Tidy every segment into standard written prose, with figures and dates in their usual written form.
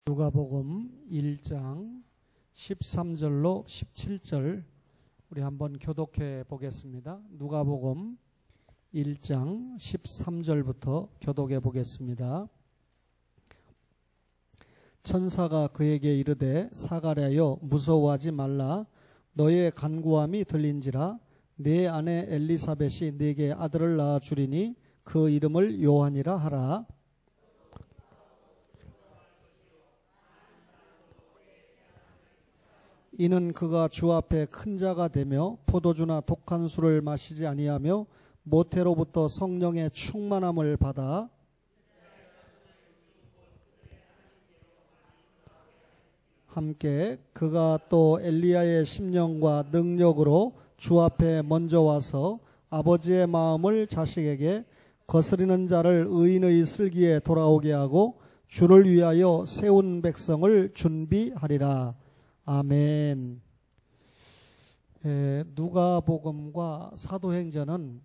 누가복음 1장 13절로 17절 우리 한번 교독해 보겠습니다. 누가복음 1장 13절부터 교독해 보겠습니다. 천사가 그에게 이르되 사가랴여 무서워하지 말라. 너의 간구함이 들린지라. 네 아내 엘리사벳이 네게 아들을 낳아 주리니 그 이름을 요한이라 하라. 이는 그가 주 앞에 큰 자가 되며 포도주나 독한 술을 마시지 아니하며 모태로부터 성령의 충만함을 받아 함께 그가 또 엘리야의 심령과 능력으로 주 앞에 먼저 와서 아버지의 마음을 자식에게 거스리는 자를 의인의 슬기에 돌아오게 하고 주를 위하여 세운 백성을 준비하리라. 아멘. 누가복음과 사도행전은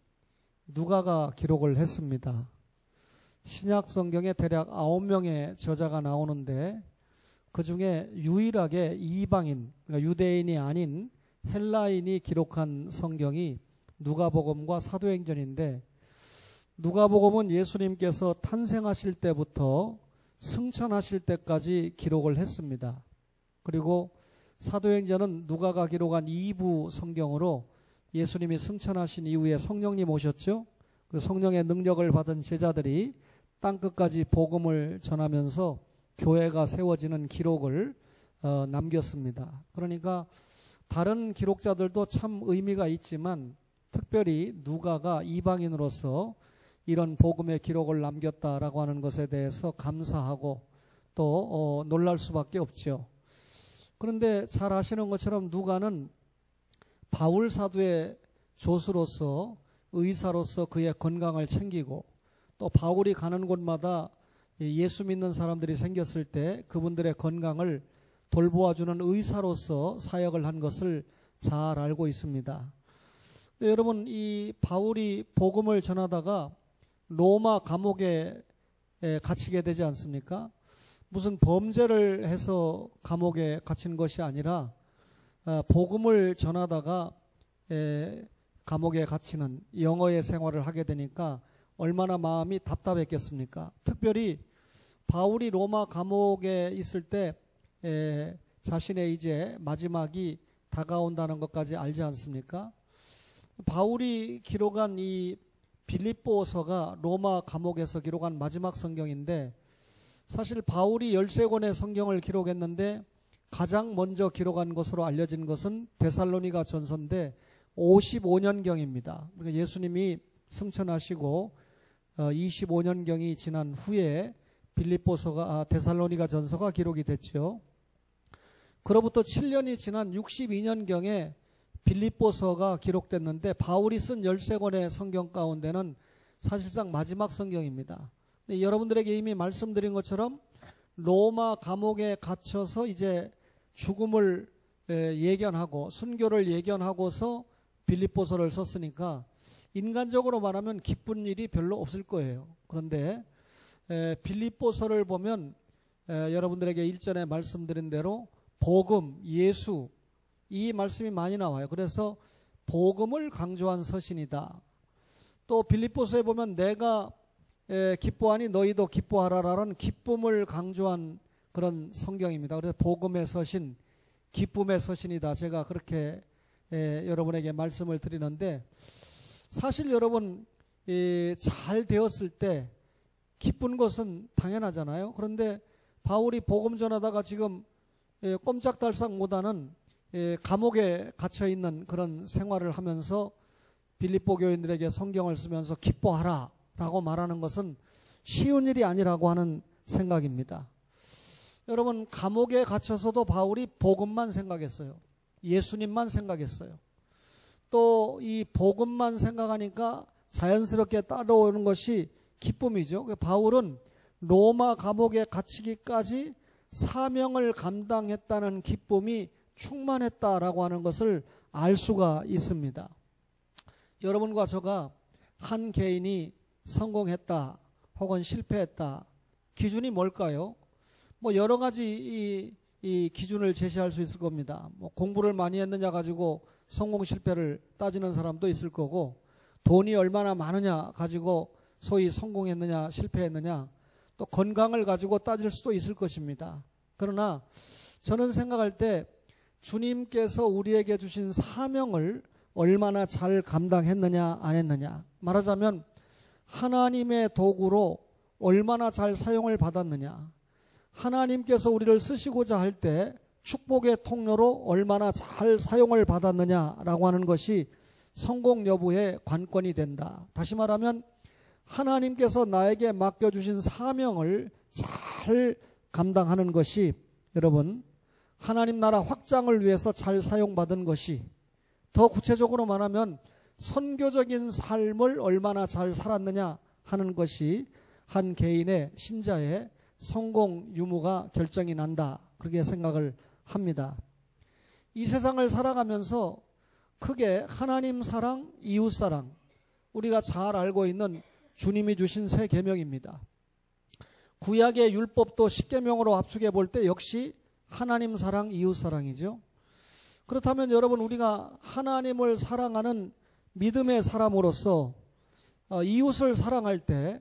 누가가 기록을 했습니다. 신약 성경에 대략 9명의 저자가 나오는데 그 중에 유일하게 이방인, 그러니까 유대인이 아닌 헬라인이 기록한 성경이 누가복음과 사도행전인데, 누가복음은 예수님께서 탄생하실 때부터 승천하실 때까지 기록을 했습니다. 그리고 사도행전은 누가가 기록한 2부 성경으로 예수님이 승천하신 이후에 성령님 오셨죠. 그 성령의 능력을 받은 제자들이 땅끝까지 복음을 전하면서 교회가 세워지는 기록을 남겼습니다. 그러니까 다른 기록자들도 참 의미가 있지만 특별히 누가가 이방인으로서 이런 복음의 기록을 남겼다라고 하는 것에 대해서 감사하고 또 놀랄 수밖에 없죠. 그런데 잘 아시는 것처럼 누가는 바울 사도의 조수로서 의사로서 그의 건강을 챙기고 또 바울이 가는 곳마다 예수 믿는 사람들이 생겼을 때 그분들의 건강을 돌보아주는 의사로서 사역을 한 것을 잘 알고 있습니다. 여러분, 이 바울이 복음을 전하다가 로마 감옥에 갇히게 되지 않습니까? 무슨 범죄를 해서 감옥에 갇힌 것이 아니라 복음을 전하다가 감옥에 갇히는 영어의 생활을 하게 되니까 얼마나 마음이 답답했겠습니까? 특별히 바울이 로마 감옥에 있을 때 자신의 이제 마지막이 다가온다는 것까지 알지 않습니까? 바울이 기록한 이 빌립보서가 로마 감옥에서 기록한 마지막 성경인데, 사실 바울이 13권의 성경을 기록했는데 가장 먼저 기록한 것으로 알려진 것은 데살로니가 전서인데 55년경입니다. 그러니까 예수님이 승천하시고 25년경이 지난 후에 데살로니가 전서가 기록이 됐죠. 그로부터 7년이 지난 62년경에 빌립보서가 기록됐는데 바울이 쓴 13권의 성경 가운데는 사실상 마지막 성경입니다. 여러분들에게 이미 말씀드린 것처럼 로마 감옥에 갇혀서 이제 죽음을 예견하고 순교를 예견하고서 빌립보서를 썼으니까 인간적으로 말하면 기쁜 일이 별로 없을 거예요. 그런데 빌립보서를 보면 여러분들에게 일전에 말씀드린 대로 복음, 예수 이 말씀이 많이 나와요. 그래서 복음을 강조한 서신이다. 또 빌립보서에 보면 내가 기뻐하니 너희도 기뻐하라라는 기쁨을 강조한 그런 성경입니다. 그래서 복음의 서신, 기쁨의 서신이다. 제가 그렇게 여러분에게 말씀을 드리는데, 사실 여러분 잘 되었을 때 기쁜 것은 당연하잖아요. 그런데 바울이 복음 전하다가 지금 꼼짝달싹 못하는 감옥에 갇혀있는 그런 생활을 하면서 빌립보 교인들에게 성경을 쓰면서 기뻐하라 라고 말하는 것은 쉬운 일이 아니라고 하는 생각입니다. 여러분, 감옥에 갇혀서도 바울이 복음만 생각했어요. 예수님만 생각했어요. 또 이 복음만 생각하니까 자연스럽게 따라오는 것이 기쁨이죠. 바울은 로마 감옥에 갇히기까지 사명을 감당했다는 기쁨이 충만했다라고 하는 것을 알 수가 있습니다. 여러분과 저가 한 개인이 성공했다 혹은 실패했다, 기준이 뭘까요? 뭐 여러 가지 이 기준을 제시할 수 있을 겁니다. 뭐 공부를 많이 했느냐 가지고 성공 실패를 따지는 사람도 있을 거고, 돈이 얼마나 많으냐 가지고 소위 성공했느냐 실패했느냐, 또 건강을 가지고 따질 수도 있을 것입니다. 그러나 저는 생각할 때 주님께서 우리에게 주신 사명을 얼마나 잘 감당했느냐 안 했느냐, 말하자면 하나님의 도구로 얼마나 잘 사용을 받았느냐, 하나님께서 우리를 쓰시고자 할 때 축복의 통로로 얼마나 잘 사용을 받았느냐라고 하는 것이 성공 여부의 관건이 된다. 다시 말하면 하나님께서 나에게 맡겨주신 사명을 잘 감당하는 것이, 여러분, 하나님 나라 확장을 위해서 잘 사용받은 것이, 더 구체적으로 말하면 선교적인 삶을 얼마나 잘 살았느냐 하는 것이 한 개인의 신자의 성공 유무가 결정이 난다, 그렇게 생각을 합니다. 이 세상을 살아가면서 크게 하나님 사랑, 이웃 사랑, 우리가 잘 알고 있는 주님이 주신 새 계명입니다. 구약의 율법도 10계명으로 압축해 볼 때 역시 하나님 사랑, 이웃 사랑이죠. 그렇다면 여러분, 우리가 하나님을 사랑하는 믿음의 사람으로서 이웃을 사랑할 때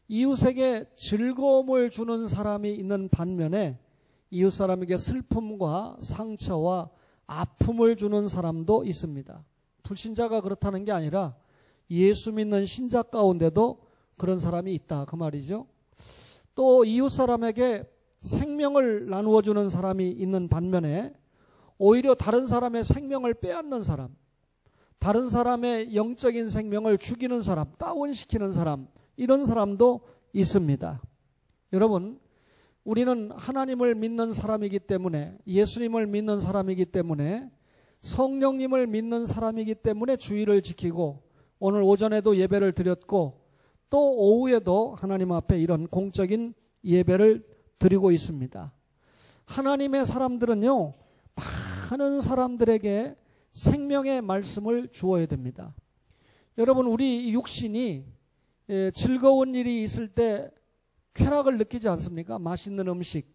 이웃에게 즐거움을 주는 사람이 있는 반면에 이웃 사람에게 슬픔과 상처와 아픔을 주는 사람도 있습니다. 불신자가 그렇다는 게 아니라 예수 믿는 신자 가운데도 그런 사람이 있다, 그 말이죠. 또 이웃 사람에게 생명을 나누어 주는 사람이 있는 반면에 오히려 다른 사람의 생명을 빼앗는 사람, 다른 사람의 영적인 생명을 죽이는 사람, 다운시키는 사람, 이런 사람도 있습니다. 여러분, 우리는 하나님을 믿는 사람이기 때문에, 예수님을 믿는 사람이기 때문에, 성령님을 믿는 사람이기 때문에 주의를 지키고 오늘 오전에도 예배를 드렸고 또 오후에도 하나님 앞에 이런 공적인 예배를 드리고 있습니다. 하나님의 사람들은요, 많은 사람들에게 생명의 말씀을 주어야 됩니다. 여러분, 우리 육신이 즐거운 일이 있을 때 쾌락을 느끼지 않습니까? 맛있는 음식,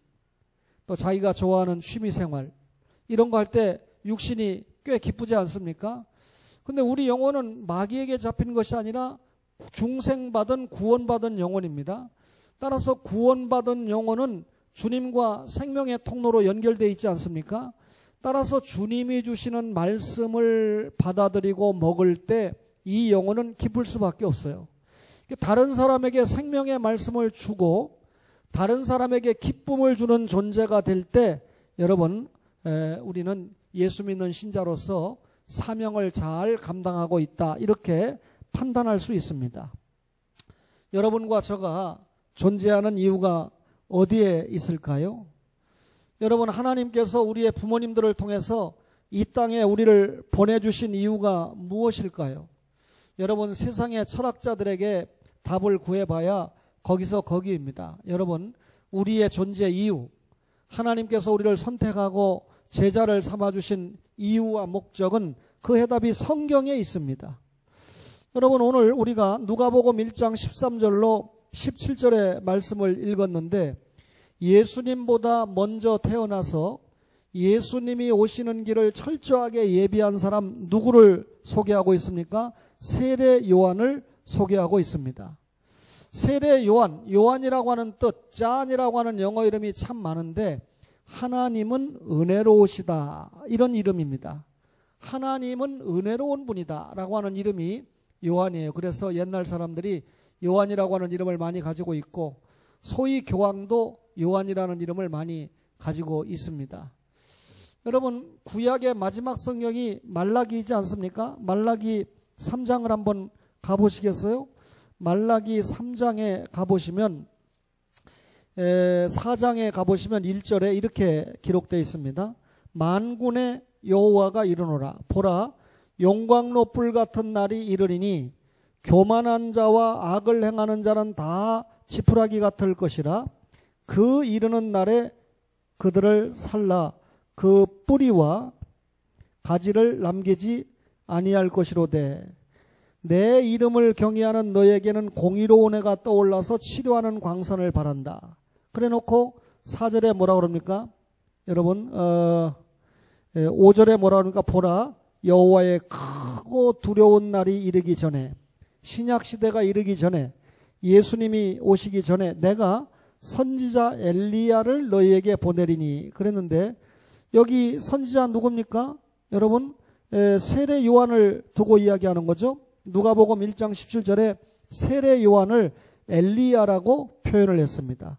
또 자기가 좋아하는 취미생활, 이런 거 할 때 육신이 꽤 기쁘지 않습니까? 근데 우리 영혼은 마귀에게 잡힌 것이 아니라 중생받은 구원받은 영혼입니다. 따라서 구원받은 영혼은 주님과 생명의 통로로 연결되어 있지 않습니까? 따라서 주님이 주시는 말씀을 받아들이고 먹을 때 이 영혼은 기쁠 수밖에 없어요. 다른 사람에게 생명의 말씀을 주고 다른 사람에게 기쁨을 주는 존재가 될 때 여러분, 우리는 예수 믿는 신자로서 사명을 잘 감당하고 있다, 이렇게 판단할 수 있습니다. 여러분과 저가 존재하는 이유가 어디에 있을까요? 여러분, 하나님께서 우리의 부모님들을 통해서 이 땅에 우리를 보내주신 이유가 무엇일까요? 여러분, 세상의 철학자들에게 답을 구해봐야 거기서 거기입니다. 여러분, 우리의 존재 이유, 하나님께서 우리를 선택하고 제자를 삼아주신 이유와 목적은 그 해답이 성경에 있습니다. 여러분, 오늘 우리가 누가복음 1장 13절로 17절의 말씀을 읽었는데 예수님보다 먼저 태어나서 예수님이 오시는 길을 철저하게 예비한 사람 누구를 소개하고 있습니까? 세례 요한을 소개하고 있습니다. 세례 요한, 요한이라고 하는 뜻, 잔이라고 하는 영어 이름이 참 많은데 하나님은 은혜로우시다, 이런 이름입니다. 하나님은 은혜로운 분이다 라고 하는 이름이 요한이에요. 그래서 옛날 사람들이 요한이라고 하는 이름을 많이 가지고 있고 소위 교황도 요한이라는 이름을 많이 가지고 있습니다. 여러분, 구약의 마지막 성경이 말라기이지 않습니까? 말라기 3장을 한번 가보시겠어요? 말라기 3장에 가보시면 4장에 가보시면 1절에 이렇게 기록되어 있습니다. 만군의 여호와가 이르노라. 보라, 용광로 불 같은 날이 이르리니 교만한 자와 악을 행하는 자는 다 지푸라기 같을 것이라. 그 이르는 날에 그들을 살라 그 뿌리와 가지를 남기지 아니할 것이로되 내 이름을 경외하는 너에게는 공의로운 해가 떠올라서 치료하는 광선을 바란다. 그래 놓고 4절에 뭐라 그럽니까? 여러분 5절에 뭐라 그러니까 보라 여호와의 크고 두려운 날이 이르기 전에 신약 시대가 이르기 전에 예수님이 오시기 전에 내가 선지자 엘리야를 너희에게 보내리니 그랬는데 여기 선지자 누굽니까? 여러분 세례 요한을 두고 이야기하는 거죠. 누가복음 1장 17절에 세례 요한을 엘리야라고 표현을 했습니다.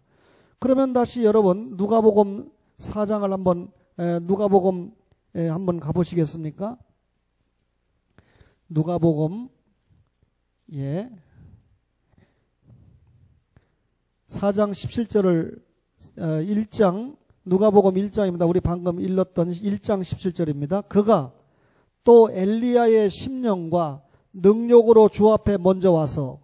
그러면 다시 여러분 누가복음 4장을 한번 누가복음 한번 가보시겠습니까? 누가복음 4장 17절을 1장 누가복음 1장입니다. 우리 방금 읽었던 1장 17절입니다. 그가 또 엘리야의 심령과 능력으로 주 앞에 먼저 와서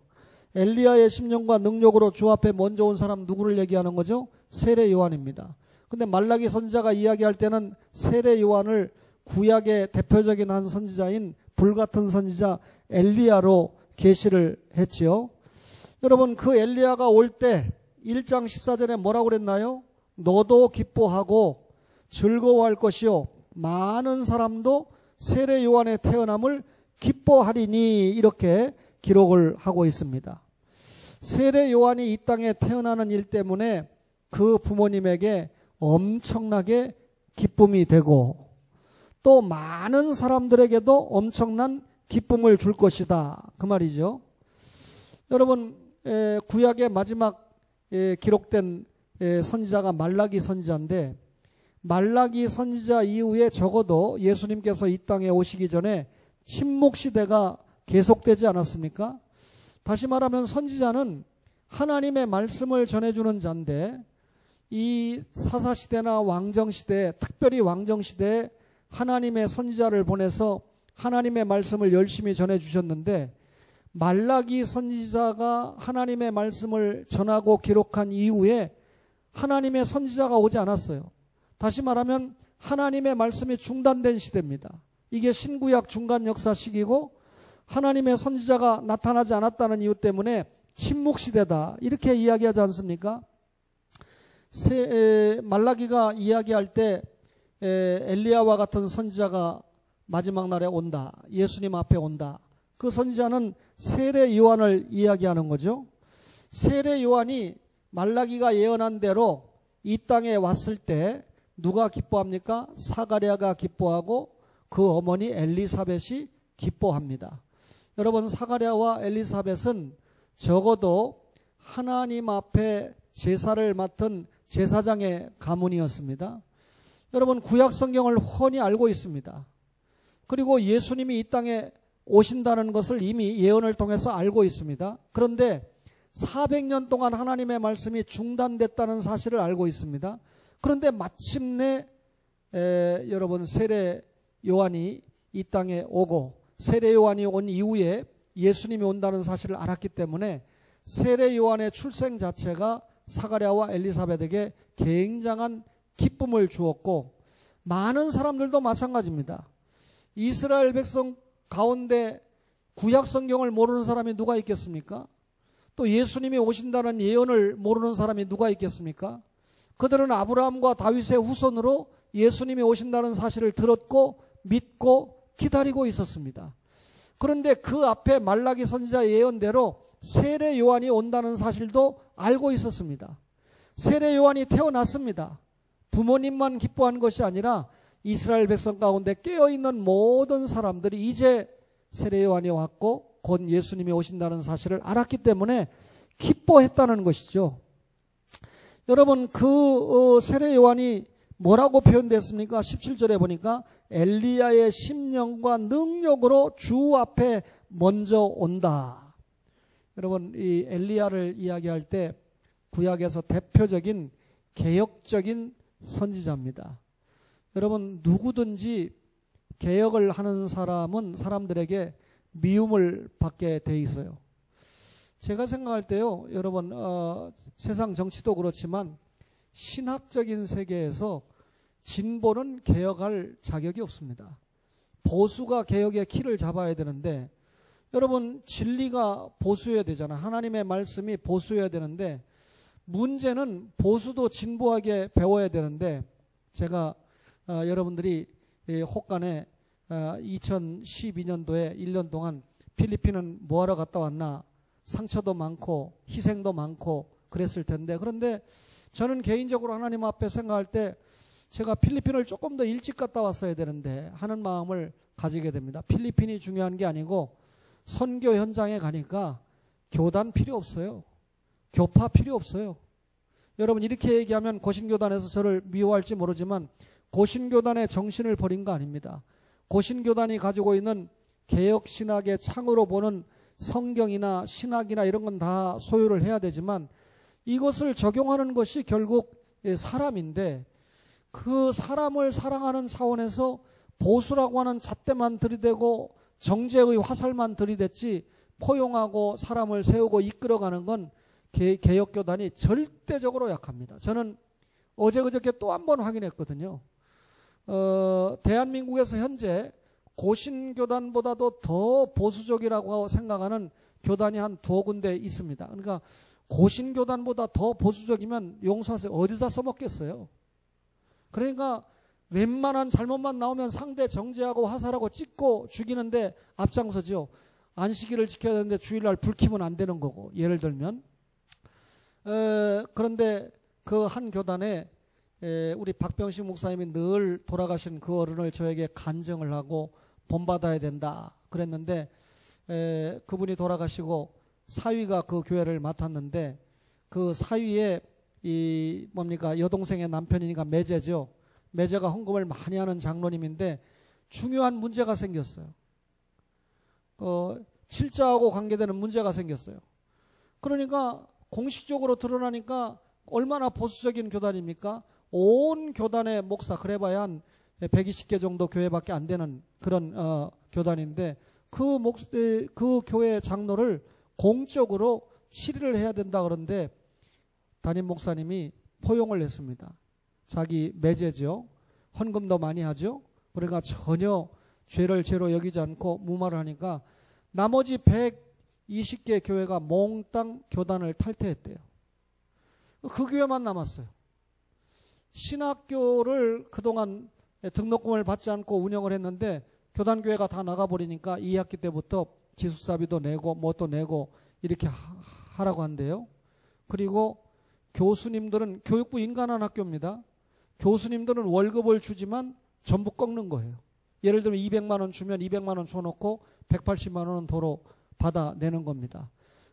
엘리야의 심령과 능력으로 주 앞에 먼저 온 사람 누구를 얘기하는 거죠? 세례 요한입니다. 근데 말라기 선지자가 이야기할 때는 세례 요한을 구약의 대표적인 한 선지자인 불같은 선지자 엘리야로 계시를 했지요. 여러분 그 엘리야가 올 때 1장 14절에 뭐라고 그랬나요? 너도 기뻐하고 즐거워할 것이요 많은 사람도 세례 요한의 태어남을 기뻐하리니 이렇게 기록을 하고 있습니다. 세례 요한이 이 땅에 태어나는 일 때문에 그 부모님에게 엄청나게 기쁨이 되고 또 많은 사람들에게도 엄청난 기쁨을 줄 것이다. 그 말이죠. 여러분 구약의 마지막 기록된 선지자가 말라기 선지자인데 말라기 선지자 이후에 적어도 예수님께서 이 땅에 오시기 전에 침묵 시대가 계속되지 않았습니까? 다시 말하면 선지자는 하나님의 말씀을 전해주는 자인데 이 사사시대나 왕정시대, 특별히 왕정시대에 하나님의 선지자를 보내서 하나님의 말씀을 열심히 전해주셨는데 말라기 선지자가 하나님의 말씀을 전하고 기록한 이후에 하나님의 선지자가 오지 않았어요. 다시 말하면 하나님의 말씀이 중단된 시대입니다. 이게 신구약 중간 역사 시기고 하나님의 선지자가 나타나지 않았다는 이유 때문에 침묵 시대다. 이렇게 이야기하지 않습니까? 말라기가 이야기할 때 엘리야와 같은 선지자가 마지막 날에 온다. 예수님 앞에 온다. 그 선지자는 세례 요한을 이야기하는 거죠. 세례 요한이 말라기가 예언한 대로 이 땅에 왔을 때 누가 기뻐합니까? 사가랴가 기뻐하고 그 어머니 엘리사벳이 기뻐합니다. 여러분 사가랴와 엘리사벳은 적어도 하나님 앞에 제사를 맡은 제사장의 가문이었습니다. 여러분 구약 성경을 훤히 알고 있습니다. 그리고 예수님이 이 땅에 오신다는 것을 이미 예언을 통해서 알고 있습니다. 그런데 400년 동안 하나님의 말씀이 중단됐다는 사실을 알고 있습니다. 그런데 마침내 여러분 세례 요한이 이 땅에 오고 세례 요한이 온 이후에 예수님이 온다는 사실을 알았기 때문에 세례 요한의 출생 자체가 사가랴와 엘리사벳에게 굉장한 기쁨을 주었고 많은 사람들도 마찬가지입니다. 이스라엘 백성 가운데 구약 성경을 모르는 사람이 누가 있겠습니까? 또 예수님이 오신다는 예언을 모르는 사람이 누가 있겠습니까? 그들은 아브라함과 다윗의 후손으로 예수님이 오신다는 사실을 들었고 믿고 기다리고 있었습니다. 그런데 그 앞에 말라기 선지자 예언대로 세례 요한이 온다는 사실도 알고 있었습니다. 세례 요한이 태어났습니다. 부모님만 기뻐한 것이 아니라 이스라엘 백성 가운데 깨어있는 모든 사람들이 이제 세례 요한이 왔고 곧 예수님이 오신다는 사실을 알았기 때문에 기뻐했다는 것이죠. 여러분 그 세례 요한이 뭐라고 표현됐습니까? 17절에 보니까 엘리야의 심령과 능력으로 주 앞에 먼저 온다. 여러분 이 엘리야를 이야기할 때 구약에서 대표적인 개혁적인 선지자입니다. 여러분 누구든지 개혁을 하는 사람은 사람들에게 미움을 받게 돼 있어요. 제가 생각할 때요, 여러분 세상 정치도 그렇지만 신학적인 세계에서 진보는 개혁할 자격이 없습니다. 보수가 개혁의 키를 잡아야 되는데 여러분 진리가 보수여야 되잖아요. 하나님의 말씀이 보수여야 되는데 문제는 보수도 진보하게 배워야 되는데 제가 여러분들이 혹간에 2012년도에 1년 동안 필리핀은 뭐하러 갔다 왔나, 상처도 많고 희생도 많고 그랬을 텐데, 그런데 저는 개인적으로 하나님 앞에 생각할 때 제가 필리핀을 조금 더 일찍 갔다 왔어야 되는데 하는 마음을 가지게 됩니다. 필리핀이 중요한 게 아니고 선교 현장에 가니까 교단 필요 없어요. 교파 필요 없어요. 여러분, 이렇게 얘기하면 고신교단에서 저를 미워할지 모르지만 고신교단의 정신을 버린 거 아닙니다. 고신교단이 가지고 있는 개혁신학의 창으로 보는 성경이나 신학이나 이런 건 다 소유를 해야 되지만 이것을 적용하는 것이 결국 사람인데, 그 사람을 사랑하는 차원에서 보수라고 하는 잣대만 들이대고 정죄의 화살만 들이댔지 포용하고 사람을 세우고 이끌어가는 건 개혁교단이 절대적으로 약합니다. 저는 어제 그저께 또 한 번 확인했거든요. 대한민국에서 현재 고신교단보다도 더 보수적이라고 생각하는 교단이 한 2군데 있습니다. 그러니까 고신교단보다 더 보수적이면 용서하세요. 어디다 써먹겠어요. 그러니까 웬만한 잘못만 나오면 상대 정죄하고 화살하고 찍고 죽이는데 앞장서죠. 안식일을 지켜야 되는데 주일날 불 켜면 안 되는 거고, 예를 들면. 그런데 그 한 교단에 우리 박병식 목사님이 늘 돌아가신 그 어른을 저에게 간증을 하고 본받아야 된다 그랬는데, 그분이 돌아가시고 사위가 그 교회를 맡았는데, 그 사위의 여동생의 남편이니까 매제죠. 매제가 헌금을 많이 하는 장로님인데 중요한 문제가 생겼어요. 칠자하고 관계되는 문제가 생겼어요. 그러니까 공식적으로 드러나니까 얼마나 보수적인 교단입니까? 온 교단의 목사, 그래봐야 한 120개 정도 교회밖에 안 되는 그런 교단인데 그 교회 장로를 공적으로 치리를 해야 된다 그런데 담임 목사님이 포용을 했습니다. 자기 매제죠. 헌금도 많이 하죠. 그러니까 전혀 죄를 죄로 여기지 않고 무마를 하니까 나머지 120개 교회가 몽땅 교단을 탈퇴했대요. 그 교회만 남았어요. 신학교를 그동안 등록금을 받지 않고 운영을 했는데 교단교회가 다 나가버리니까 2학기 때부터 기숙사비도 내고 뭣도 내고 이렇게 하라고 한대요. 그리고 교수님들은, 교육부 인간한 학교입니다. 교수님들은 월급을 주지만 전부 꺾는 거예요. 예를 들면 200만 원 주면 200만 원 줘놓고 180만 원은 도로 받아내는 겁니다.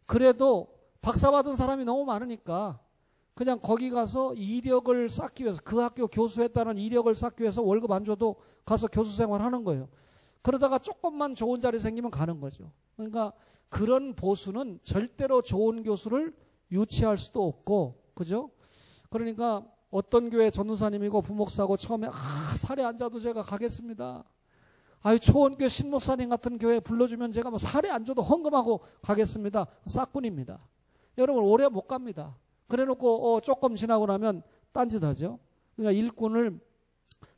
그래도 박사 받은 사람이 너무 많으니까 그냥 거기 가서 이력을 쌓기 위해서, 그 학교 교수했다는 이력을 쌓기 위해서 월급 안 줘도 가서 교수 생활하는 거예요. 그러다가 조금만 좋은 자리 생기면 가는 거죠. 그러니까 그런 보수는 절대로 좋은 교수를 유치할 수도 없고, 그죠? 그러니까 어떤 교회 전도사님이고 부목사고 처음에 살에 앉아도 제가 가겠습니다. 초원교회 신목사님 같은 교회 불러주면 제가 살에 앉아도 헌금하고 가겠습니다. 싹군입니다. 여러분 오래 못 갑니다. 그래놓고 조금 지나고 나면 딴짓하죠. 그러니까 일꾼을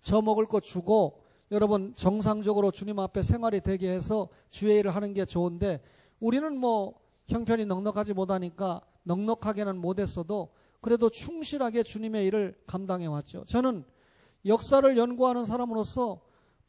저 먹을 거 주고 여러분 정상적으로 주님 앞에 생활이 되게 해서 주의 일을 하는 게 좋은데, 우리는 형편이 넉넉하지 못하니까 넉넉하게는 못했어도 그래도 충실하게 주님의 일을 감당해 왔죠. 저는 역사를 연구하는 사람으로서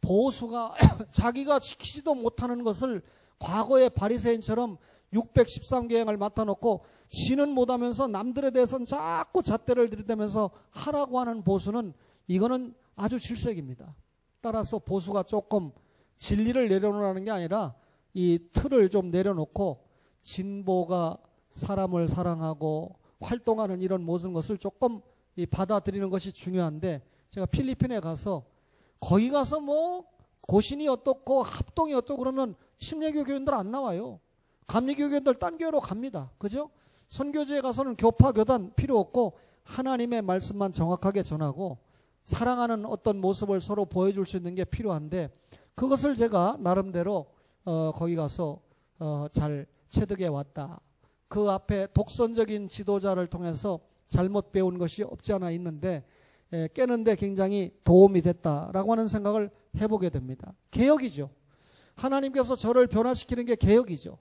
보수가 자기가 지키지도 못하는 것을 과거의 바리새인처럼 613계행을 맡아놓고 지는 못하면서 남들에 대해서는 자꾸 잣대를 들이대면서 하라고 하는 보수는, 이거는 아주 질색입니다. 따라서 보수가 조금 진리를 내려놓으라는 게 아니라 이 틀을 좀 내려놓고 진보가 사람을 사랑하고 활동하는 이런 모든 것을 조금 받아들이는 것이 중요한데, 제가 필리핀에 가서 거기 가서 고신이 어떻고 합동이 어떻고 그러면 심리교 교인들 안 나와요. 감리교 교인들 딴 교회로 갑니다. 그죠? 선교지에 가서는 교파 교단 필요 없고 하나님의 말씀만 정확하게 전하고 사랑하는 어떤 모습을 서로 보여줄 수 있는 게 필요한데, 그것을 제가 나름대로 거기 가서 잘 체득해 왔다. 그 앞에 독선적인 지도자를 통해서 잘못 배운 것이 없지 않아 있는데 깨는데 굉장히 도움이 됐다라고 하는 생각을 해보게 됩니다. 개혁이죠. 하나님께서 저를 변화시키는 게 개혁이죠.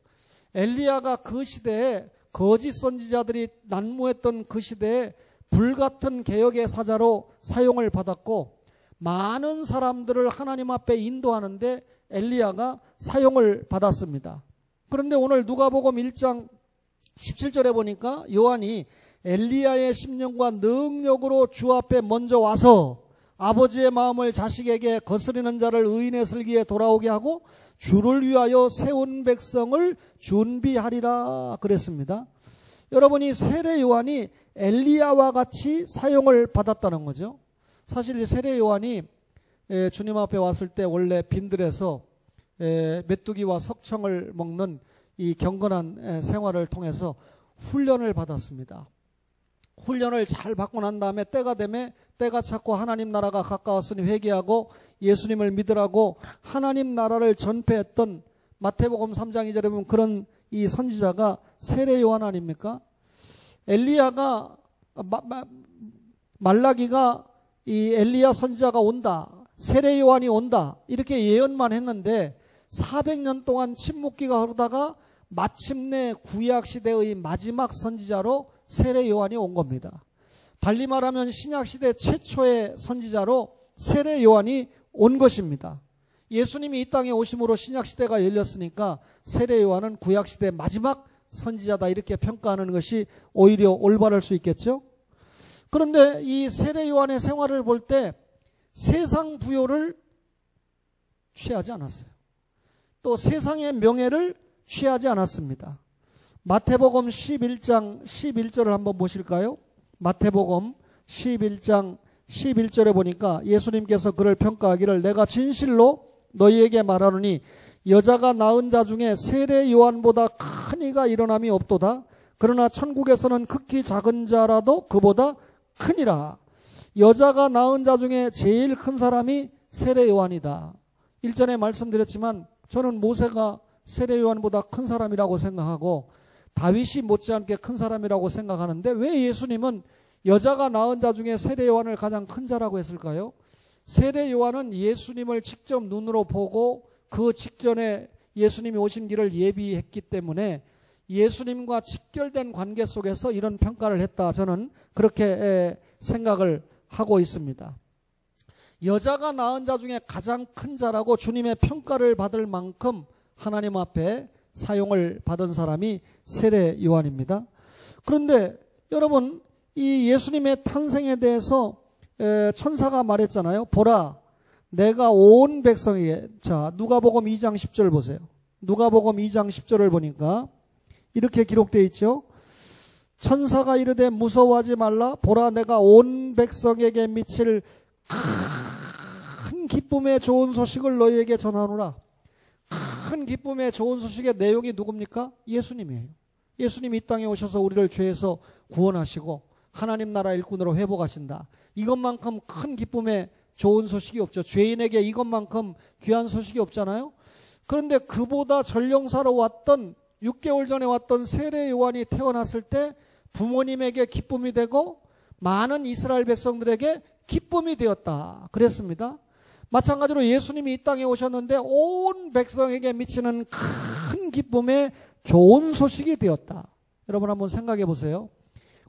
엘리야가 그 시대에 거짓 선지자들이 난무했던 그 시대에 불같은 개혁의 사자로 사용을 받았고 많은 사람들을 하나님 앞에 인도하는데 엘리야가 사용을 받았습니다. 그런데 오늘 누가복음 1장 17절에 보니까 요한이 엘리야의 심령과 능력으로 주 앞에 먼저 와서 아버지의 마음을 자식에게 거스리는 자를 의인의 슬기에 돌아오게 하고 주를 위하여 세운 백성을 준비하리라 그랬습니다. 여러분이 세례 요한이 엘리야와 같이 사용을 받았다는 거죠. 사실 이 세례 요한이 주님 앞에 왔을 때 원래 빈들에서 메뚜기와 석청을 먹는 이 경건한 생활을 통해서 훈련을 받았습니다. 훈련을 잘 받고 난 다음에 때가 되면 때가 찼고 하나님 나라가 가까웠으니 회개하고 예수님을 믿으라고 하나님 나라를 전폐했던 마태복음 3장 2절에 보면 그런 이 선지자가 세례 요한 아닙니까? 엘리야가 말라기가 이 엘리야 선지자가 온다, 세례 요한이 온다 이렇게 예언만 했는데 400년 동안 침묵기가 흐르다가 마침내 구약시대의 마지막 선지자로 세례 요한이 온 겁니다. 달리 말하면 신약시대 최초의 선지자로 세례 요한이 온 것입니다. 예수님이 이 땅에 오심으로 신약시대가 열렸으니까 세례 요한은 구약시대 마지막 선지자다 이렇게 평가하는 것이 오히려 올바를 수 있겠죠. 그런데 이 세례 요한의 생활을 볼 때 세상 부요를 취하지 않았어요. 또 세상의 명예를 취하지 않았습니다. 마태복음 11장 11절을 한번 보실까요? 마태복음 11장 11절에 보니까 예수님께서 그를 평가하기를 내가 진실로 너희에게 말하노니 여자가 낳은 자 중에 세례 요한보다 큰 이가 일어남이 없도다. 그러나 천국에서는 극히 작은 자라도 그보다 크니라. 여자가 낳은 자 중에 제일 큰 사람이 세례 요한이다. 일전에 말씀드렸지만 저는 모세가 세례 요한보다 큰 사람이라고 생각하고 다윗이 못지않게 큰 사람이라고 생각하는데 왜 예수님은 여자가 낳은 자 중에 세례 요한을 가장 큰 자라고 했을까요? 세례 요한은 예수님을 직접 눈으로 보고 그 직전에 예수님이 오신 길을 예비했기 때문에 예수님과 직결된 관계 속에서 이런 평가를 했다. 저는 그렇게 생각을 하고 있습니다. 여자가 낳은 자 중에 가장 큰 자라고 주님의 평가를 받을 만큼 하나님 앞에 사용을 받은 사람이 세례 요한입니다. 그런데 여러분 이 예수님의 탄생에 대해서 천사가 말했잖아요. 보라 내가 온 백성에게 자 누가복음 2장 10절 보세요. 누가복음 2장 10절을 보니까 이렇게 기록되어 있죠. 천사가 이르되 무서워하지 말라. 보라 내가 온 백성에게 미칠 큰 기쁨의 좋은 소식을 너희에게 전하노라. 큰 기쁨의 좋은 소식의 내용이 누굽니까? 예수님이에요. 예수님이 이 땅에 오셔서 우리를 죄에서 구원하시고 하나님 나라 일꾼으로 회복하신다. 이것만큼 큰 기쁨의 좋은 소식이 없죠. 죄인에게 이것만큼 귀한 소식이 없잖아요. 그런데 그보다 전령사로 왔던 6개월 전에 왔던 세례 요한이 태어났을 때 부모님에게 기쁨이 되고 많은 이스라엘 백성들에게 기쁨이 되었다. 그랬습니다. 마찬가지로 예수님이 이 땅에 오셨는데 온 백성에게 미치는 큰 기쁨의 좋은 소식이 되었다. 여러분 한번 생각해 보세요.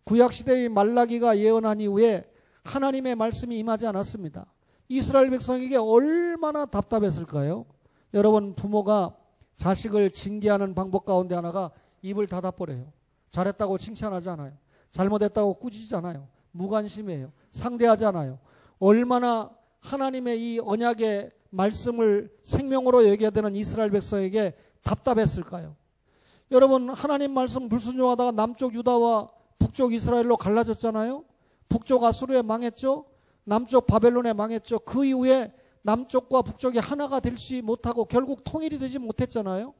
구약시대의 말라기가 예언한 이후에 하나님의 말씀이 임하지 않았습니다. 이스라엘 백성에게 얼마나 답답했을까요? 여러분 부모가 자식을 징계하는 방법 가운데 하나가 입을 닫아버려요. 잘했다고 칭찬하지 않아요. 잘못했다고 꾸짖지 않아요. 무관심해요. 상대하지 않아요. 얼마나 하나님의 이 언약의 말씀을 생명으로 여겨야 되는 이스라엘 백성에게 답답했을까요? 여러분 하나님 말씀 불순종하다가 남쪽 유다와 북쪽 이스라엘로 갈라졌잖아요. 북쪽 아수르에 망했죠. 남쪽 바벨론에 망했죠. 그 이후에 남쪽과 북쪽이 하나가 되지 못하고 결국 통일이 되지 못했잖아요.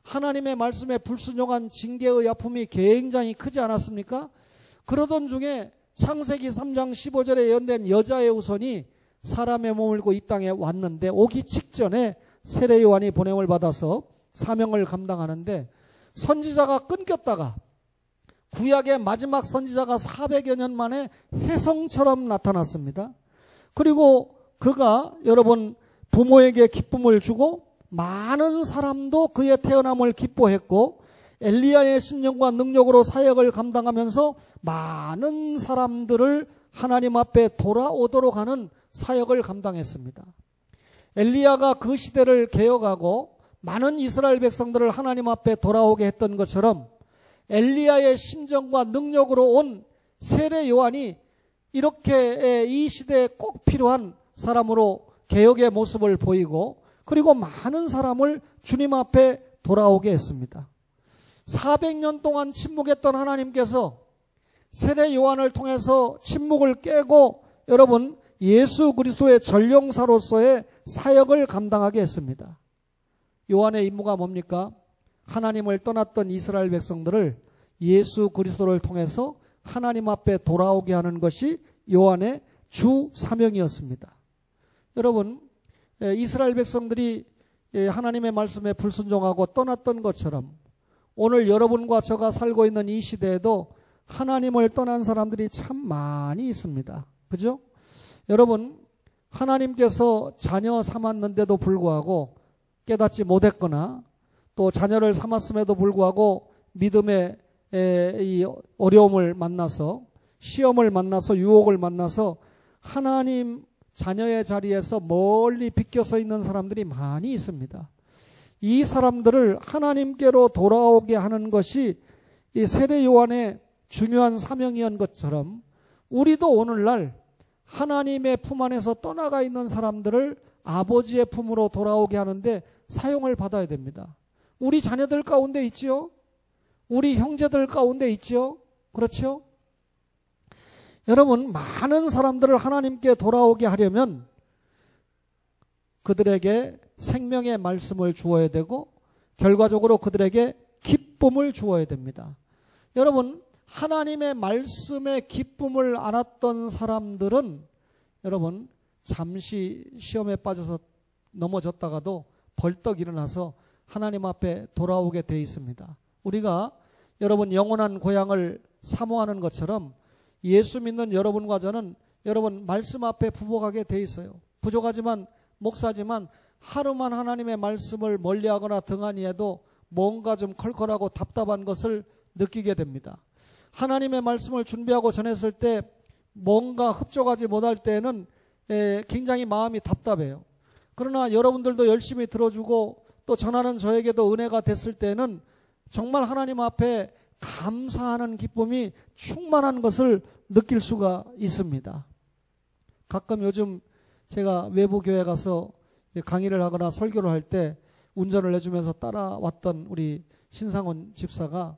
하나님의 말씀에 불순종한 징계의 아픔이 굉장히 크지 않았습니까? 그러던 중에 창세기 3장 15절에 예언된 여자의 후손이 사람의 몸을 입고 이 땅에 왔는데 오기 직전에 세례 요한이 보냄을 받아서 사명을 감당하는데 선지자가 끊겼다가 구약의 마지막 선지자가 400여 년 만에 혜성처럼 나타났습니다. 그리고 그가 여러분 부모에게 기쁨을 주고 많은 사람도 그의 태어남을 기뻐했고 엘리야의 심령과 능력으로 사역을 감당하면서 많은 사람들을 하나님 앞에 돌아오도록 하는 사역을 감당했습니다. 엘리야가 그 시대를 개혁하고 많은 이스라엘 백성들을 하나님 앞에 돌아오게 했던 것처럼 엘리야의 심정과 능력으로 온 세례 요한이 이렇게 이 시대에 꼭 필요한 사람으로 개혁의 모습을 보이고 그리고 많은 사람을 주님 앞에 돌아오게 했습니다. 400년 동안 침묵했던 하나님께서 세례 요한을 통해서 침묵을 깨고 여러분 예수 그리스도의 전령사로서의 사역을 감당하게 했습니다. 요한의 임무가 뭡니까? 하나님을 떠났던 이스라엘 백성들을 예수 그리스도를 통해서 하나님 앞에 돌아오게 하는 것이 요한의 주 사명이었습니다. 여러분, 이스라엘 백성들이 하나님의 말씀에 불순종하고 떠났던 것처럼 오늘 여러분과 제가 살고 있는 이 시대에도 하나님을 떠난 사람들이 참 많이 있습니다. 그죠? 여러분, 하나님께서 자녀 삼았는데도 불구하고 깨닫지 못했거나 또 자녀를 삼았음에도 불구하고 믿음의 이 어려움을 만나서 시험을 만나서 유혹을 만나서 하나님 자녀의 자리에서 멀리 비껴서 있는 사람들이 많이 있습니다. 이 사람들을 하나님께로 돌아오게 하는 것이 이 세례 요한의 중요한 사명이었던 것처럼 우리도 오늘날 하나님의 품 안에서 떠나가 있는 사람들을 아버지의 품으로 돌아오게 하는데 사용을 받아야 됩니다. 우리 자녀들 가운데 있지요? 우리 형제들 가운데 있지요? 그렇죠? 여러분, 많은 사람들을 하나님께 돌아오게 하려면 그들에게 생명의 말씀을 주어야 되고 결과적으로 그들에게 기쁨을 주어야 됩니다. 여러분, 하나님의 말씀의 기쁨을 알았던 사람들은 여러분 잠시 시험에 빠져서 넘어졌다가도 벌떡 일어나서 하나님 앞에 돌아오게 돼 있습니다. 우리가 여러분 영원한 고향을 사모하는 것처럼 예수 믿는 여러분과 저는 여러분 말씀 앞에 부복하게 돼 있어요. 부족하지만 목사지만 하루만 하나님의 말씀을 멀리하거나 등한히 해도 뭔가 좀 컬컬하고 답답한 것을 느끼게 됩니다. 하나님의 말씀을 준비하고 전했을 때 뭔가 흡족하지 못할 때는 굉장히 마음이 답답해요. 그러나 여러분들도 열심히 들어주고 또 전하는 저에게도 은혜가 됐을 때는 정말 하나님 앞에 감사하는 기쁨이 충만한 것을 느낄 수가 있습니다. 가끔 요즘 제가 외부 교회 가서 강의를 하거나 설교를 할 때 운전을 해주면서 따라왔던 우리 신상원 집사가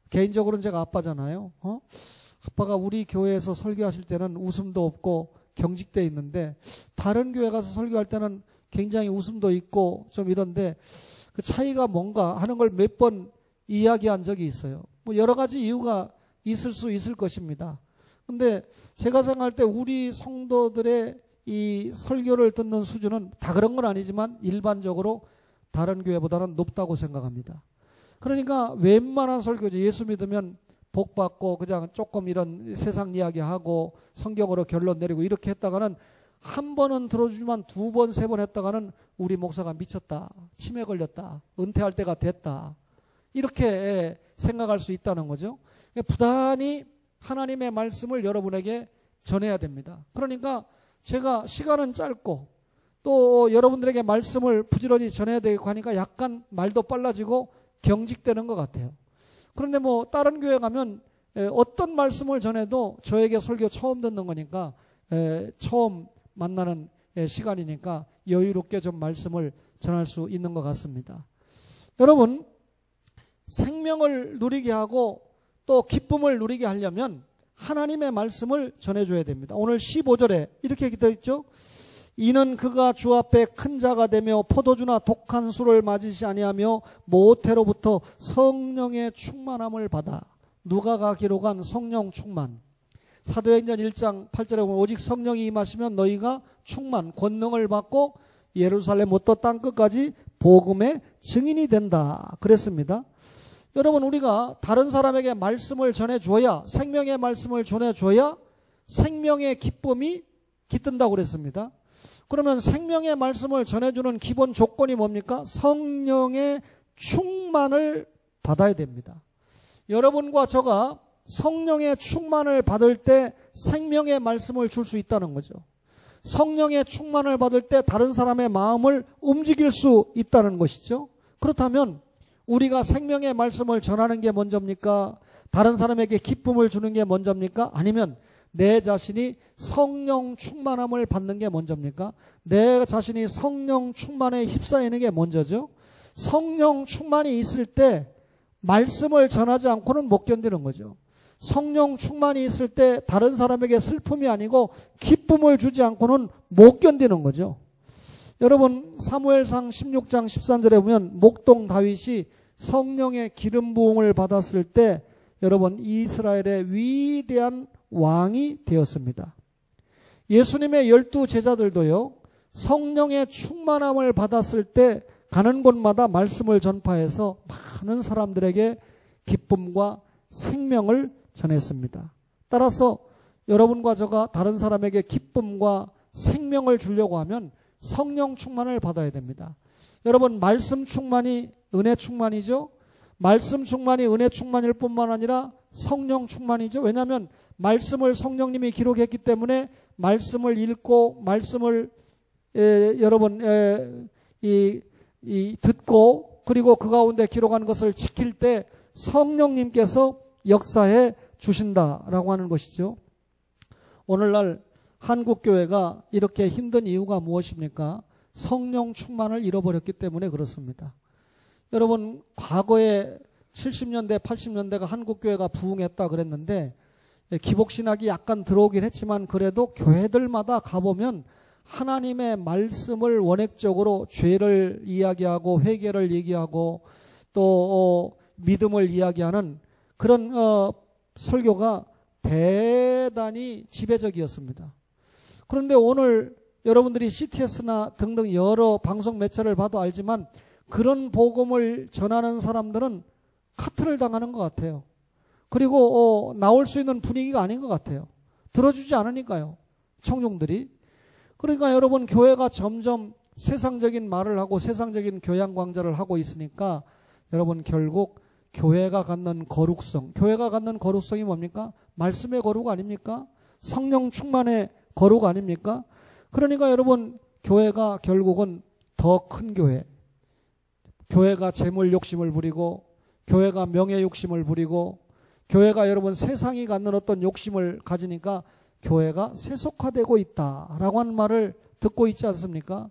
개인적으로는 제가 아빠잖아요. 아빠가 우리 교회에서 설교하실 때는 웃음도 없고 경직돼 있는데 다른 교회 가서 설교할 때는 굉장히 웃음도 있고 좀 이런데 그 차이가 뭔가 하는 걸 몇 번 이야기한 적이 있어요. 뭐 여러 가지 이유가 있을 수 있을 것입니다. 근데 제가 생각할 때 우리 성도들의 이 설교를 듣는 수준은 다 그런 건 아니지만 일반적으로 다른 교회보다는 높다고 생각합니다. 그러니까 웬만한 설교죠. 예수 믿으면 복 받고 그냥 조금 이런 세상 이야기하고 성경으로 결론 내리고 이렇게 했다가는 한 번은 들어주지만 두 번, 세 번 했다가는 우리 목사가 미쳤다. 치매 걸렸다. 은퇴할 때가 됐다. 이렇게 생각할 수 있다는 거죠. 부단히 하나님의 말씀을 여러분에게 전해야 됩니다. 그러니까 제가 시간은 짧고 또 여러분들에게 말씀을 부지런히 전해야 되고 하니까 약간 말도 빨라지고 경직되는 것 같아요. 그런데 뭐 다른 교회 가면 어떤 말씀을 전해도 저에게 설교 처음 듣는 거니까 처음 만나는 시간이니까 여유롭게 좀 말씀을 전할 수 있는 것 같습니다. 여러분, 생명을 누리게 하고 또 기쁨을 누리게 하려면 하나님의 말씀을 전해줘야 됩니다. 오늘 15절에 이렇게 기도했죠. 있죠. 이는 그가 주 앞에 큰 자가 되며 포도주나 독한 술을 맞으시 아니하며 모태로부터 성령의 충만함을 받아. 누가가 기록한 성령 충만. 사도행전 1장 8절에 보면 오직 성령이 임하시면 너희가 충만, 권능을 받고 예루살렘부터 땅끝까지 복음의 증인이 된다. 그랬습니다. 여러분, 우리가 다른 사람에게 말씀을 전해줘야, 생명의 말씀을 전해줘야 생명의 기쁨이 깃든다고 그랬습니다. 그러면 생명의 말씀을 전해주는 기본 조건이 뭡니까? 성령의 충만을 받아야 됩니다. 여러분과 저가 성령의 충만을 받을 때 생명의 말씀을 줄 수 있다는 거죠. 성령의 충만을 받을 때 다른 사람의 마음을 움직일 수 있다는 것이죠. 그렇다면 우리가 생명의 말씀을 전하는 게 먼저입니까? 다른 사람에게 기쁨을 주는 게 먼저입니까? 아니면 내 자신이 성령 충만함을 받는 게 먼저입니까? 내 자신이 성령 충만에 휩싸이는 게 먼저죠. 성령 충만이 있을 때 말씀을 전하지 않고는 못 견디는 거죠. 성령 충만이 있을 때 다른 사람에게 슬픔이 아니고 기쁨을 주지 않고는 못 견디는 거죠. 여러분 사무엘상 16장 13절에 보면 목동 다윗이 성령의 기름 부음을 받았을 때 여러분 이스라엘의 위대한 왕이 되었습니다. 예수님의 12 제자들도요. 성령의 충만함을 받았을 때 가는 곳마다 말씀을 전파해서 많은 사람들에게 기쁨과 생명을 전했습니다. 따라서 여러분과 저가 다른 사람에게 기쁨과 생명을 주려고 하면 성령 충만을 받아야 됩니다. 여러분 말씀 충만이 은혜 충만이죠. 말씀 충만이 은혜 충만일 뿐만 아니라 성령 충만이죠. 왜냐하면 말씀을 성령님이 기록했기 때문에 말씀을 읽고 말씀을 여러분 듣고 그리고 그 가운데 기록한 것을 지킬 때 성령님께서 역사해 주신다라고 하는 것이죠. 오늘날 한국교회가 이렇게 힘든 이유가 무엇입니까? 성령 충만을 잃어버렸기 때문에 그렇습니다. 여러분 과거에 70년대 80년대가 한국교회가 부흥했다 그랬는데 기복신학이 약간 들어오긴 했지만 그래도 교회들마다 가보면 하나님의 말씀을 원액적으로 죄를 이야기하고 회개를 얘기하고 또 믿음을 이야기하는 그런 설교가 대단히 지배적이었습니다. 그런데 오늘 여러분들이 CTS나 등등 여러 방송 매체를 봐도 알지만 그런 복음을 전하는 사람들은 카트를 당하는 것 같아요. 그리고 나올 수 있는 분위기가 아닌 것 같아요. 들어주지 않으니까요. 청중들이. 그러니까 여러분 교회가 점점 세상적인 말을 하고 세상적인 교양 강좌를 하고 있으니까 여러분 결국 교회가 갖는 거룩성, 교회가 갖는 거룩성이 뭡니까? 말씀의 거룩 아닙니까? 성령 충만의 거룩 아닙니까? 그러니까 여러분 교회가 결국은 더 큰 교회, 교회가 재물 욕심을 부리고 교회가 명예 욕심을 부리고 교회가 여러분 세상이 갖는 어떤 욕심을 가지니까 교회가 세속화되고 있다라고 하는 말을 듣고 있지 않습니까?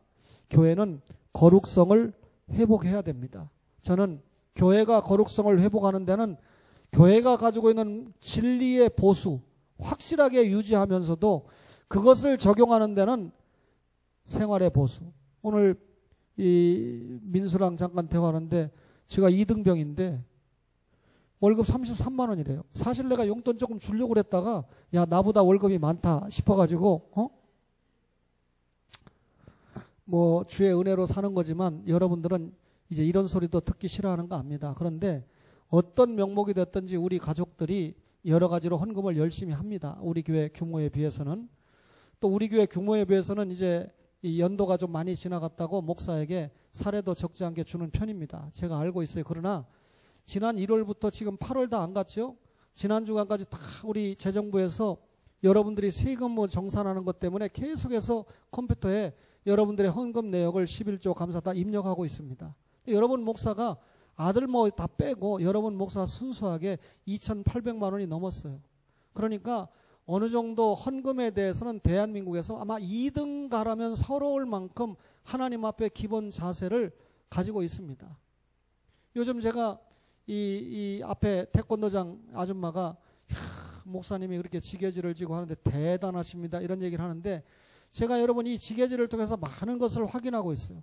교회는 거룩성을 회복해야 됩니다. 저는 교회가 거룩성을 회복하는 데는 교회가 가지고 있는 진리의 보수 확실하게 유지하면서도 그것을 적용하는 데는 생활의 보수. 오늘 이 민수랑 잠깐 대화하는데 제가 2등병인데 월급 33만 원이래요. 사실 내가 용돈 조금 주려고 그랬다가 야 나보다 월급이 많다 싶어가지고 뭐 주의 은혜로 사는 거지만 여러분들은 이제 이런 소리도 듣기 싫어하는 거 압니다. 그런데 어떤 명목이 됐든지 우리 가족들이 여러 가지로 헌금을 열심히 합니다. 우리 교회 규모에 비해서는. 또 우리 교회 규모에 비해서는 이제 이 연도가 좀 많이 지나갔다고 목사에게 사례도 적지 않게 주는 편입니다. 제가 알고 있어요. 그러나 지난 1월부터 지금 8월 다 안 갔죠? 지난 주간까지 다 우리 재정부에서 여러분들이 세금 뭐 정산하는 것 때문에 계속해서 컴퓨터에 여러분들의 헌금 내역을 11조 감사 다 입력하고 있습니다. 여러분 목사가 아들 뭐 다 빼고 여러분 목사 순수하게 2,800만 원이 넘었어요. 그러니까 어느 정도 헌금에 대해서는 대한민국에서 아마 2등 가라면 서러울 만큼 하나님 앞에 기본 자세를 가지고 있습니다. 요즘 제가 이 앞에 태권도장 아줌마가 목사님이 그렇게 지게질을 지고 하는데 대단하십니다. 이런 얘기를 하는데 제가 여러분 이 지게질을 통해서 많은 것을 확인하고 있어요.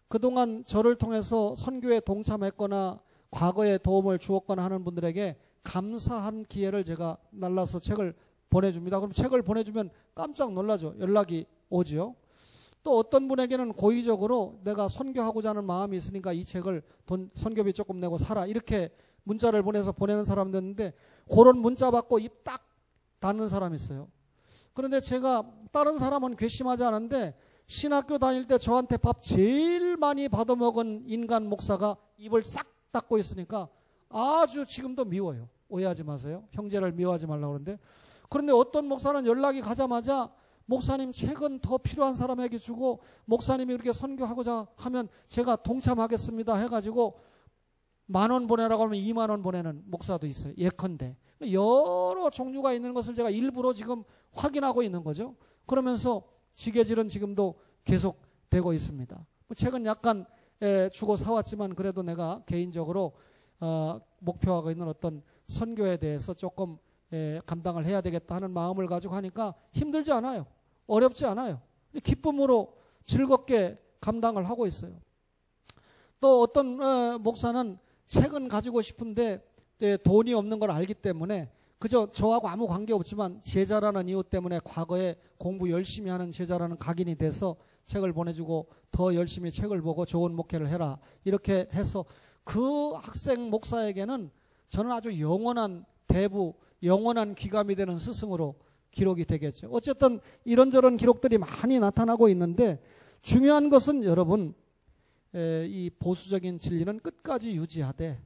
그동안 저를 통해서 선교에 동참했거나 과거에 도움을 주었거나 하는 분들에게 감사한 기회를 제가 날라서 책을 보내줍니다. 그럼 책을 보내주면 깜짝 놀라죠. 연락이 오지요. 또 어떤 분에게는 고의적으로 내가 선교하고자 하는 마음이 있으니까 이 책을 선교비 조금 내고 사라 이렇게 문자를 보내서 보내는 사람도 있는데 그런 문자 받고 입 딱 닫는 사람이 있어요. 그런데 제가 다른 사람은 괘씸하지 않은데 신학교 다닐 때 저한테 밥 제일 많이 받아먹은 인간 목사가 입을 싹 닫고 있으니까 아주 지금도 미워요. 오해하지 마세요. 형제를 미워하지 말라고 그러는데, 그런데 어떤 목사는 연락이 가자마자 목사님 책은 더 필요한 사람에게 주고 목사님이 이렇게 선교하고자 하면 제가 동참하겠습니다 해가지고 10,000원 보내라고 하면 20,000원 보내는 목사도 있어요. 예컨대. 여러 종류가 있는 것을 제가 일부러 지금 확인하고 있는 거죠. 그러면서 지게질은 지금도 계속되고 있습니다. 책은 약간 주고 사왔지만 그래도 내가 개인적으로 목표하고 있는 어떤 선교에 대해서 조금 감당을 해야 되겠다 하는 마음을 가지고 하니까 힘들지 않아요. 어렵지 않아요. 기쁨으로 즐겁게 감당을 하고 있어요. 또 어떤 목사는 책은 가지고 싶은데 돈이 없는 걸 알기 때문에 그저 저하고 아무 관계없지만 제자라는 이유 때문에 과거에 공부 열심히 하는 제자라는 각인이 돼서 책을 보내주고 더 열심히 책을 보고 좋은 목회를 해라 이렇게 해서 그 학생 목사에게는 저는 아주 영원한 대부, 영원한 귀감이 되는 스승으로 기록이 되겠죠. 어쨌든 이런저런 기록들이 많이 나타나고 있는데 중요한 것은 여러분 이 보수적인 진리는 끝까지 유지하되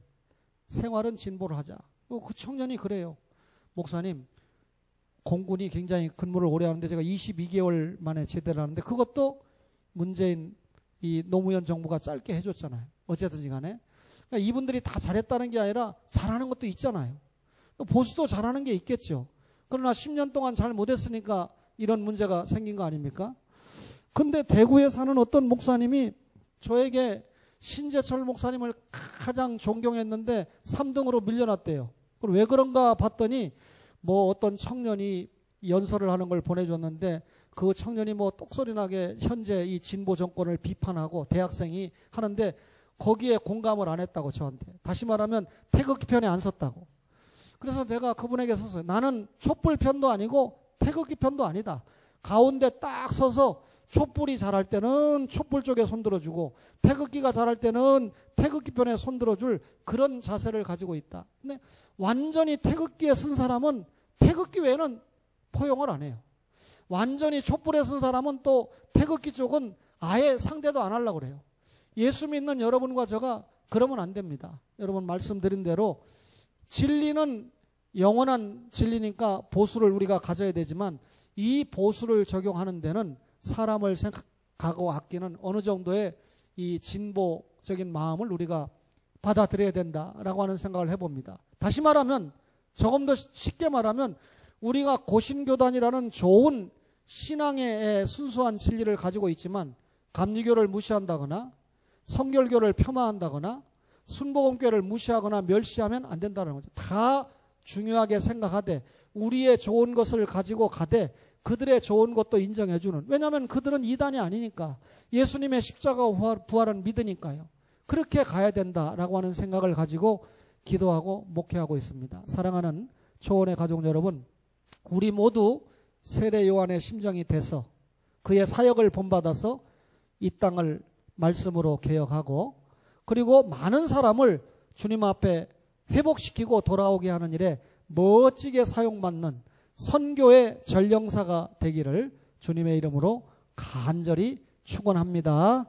생활은 진보를 하자. 그 청년이 그래요. 목사님 공군이 굉장히 근무를 오래 하는데 제가 22개월 만에 제대를 하는데 그것도 문재인 이 노무현 정부가 짧게 해줬잖아요. 어쨌든지 간에. 그러니까 이분들이 다 잘했다는 게 아니라 잘하는 것도 있잖아요. 보수도 잘하는 게 있겠죠. 그러나 10년 동안 잘 못했으니까 이런 문제가 생긴 거 아닙니까? 근데 대구에 사는 어떤 목사님이 저에게 신재철 목사님을 가장 존경했는데 3등으로 밀려났대요. 그럼 왜 그런가 봤더니 뭐 어떤 청년이 연설을 하는 걸 보내줬는데 그 청년이 뭐 똑소리나게 현재 이 진보 정권을 비판하고 대학생이 하는데 거기에 공감을 안 했다고 저한테. 다시 말하면 태극기 편에 안 섰다고. 그래서 제가 그분에게 섰어요. 나는 촛불 편도 아니고 태극기 편도 아니다. 가운데 딱 서서 촛불이 잘할 때는 촛불 쪽에 손들어주고 태극기가 잘할 때는 태극기 편에 손들어줄 그런 자세를 가지고 있다. 근데 완전히 태극기에 쓴 사람은 태극기 외에는 포용을 안 해요. 완전히 촛불에 쓴 사람은 또 태극기 쪽은 아예 상대도 안 하려고 그래요. 예수 믿는 여러분과 제가 그러면 안 됩니다. 여러분 말씀드린 대로 진리는 영원한 진리니까 보수를 우리가 가져야 되지만 이 보수를 적용하는 데는 사람을 생각하고 아끼는 어느 정도의 이 진보적인 마음을 우리가 받아들여야 된다라고 하는 생각을 해봅니다. 다시 말하면 조금 더 쉽게 말하면 우리가 고신교단이라는 좋은 신앙의 순수한 진리를 가지고 있지만 감리교를 무시한다거나 성결교를 폄하한다거나 순복음교를 무시하거나 멸시하면 안 된다는 거죠. 다 중요하게 생각하되 우리의 좋은 것을 가지고 가되 그들의 좋은 것도 인정해주는. 왜냐하면 그들은 이단이 아니니까 예수님의 십자가 부활은 믿으니까요. 그렇게 가야 된다라고 하는 생각을 가지고 기도하고 목회하고 있습니다. 사랑하는 초원의 가족 여러분, 우리 모두 세례 요한의 심정이 돼서 그의 사역을 본받아서 이 땅을 말씀으로 개혁하고 그리고 많은 사람을 주님 앞에 회복시키고 돌아오게 하는 일에 멋지게 사용받는 선교의 전령사가 되기를 주님의 이름으로 간절히 축원합니다.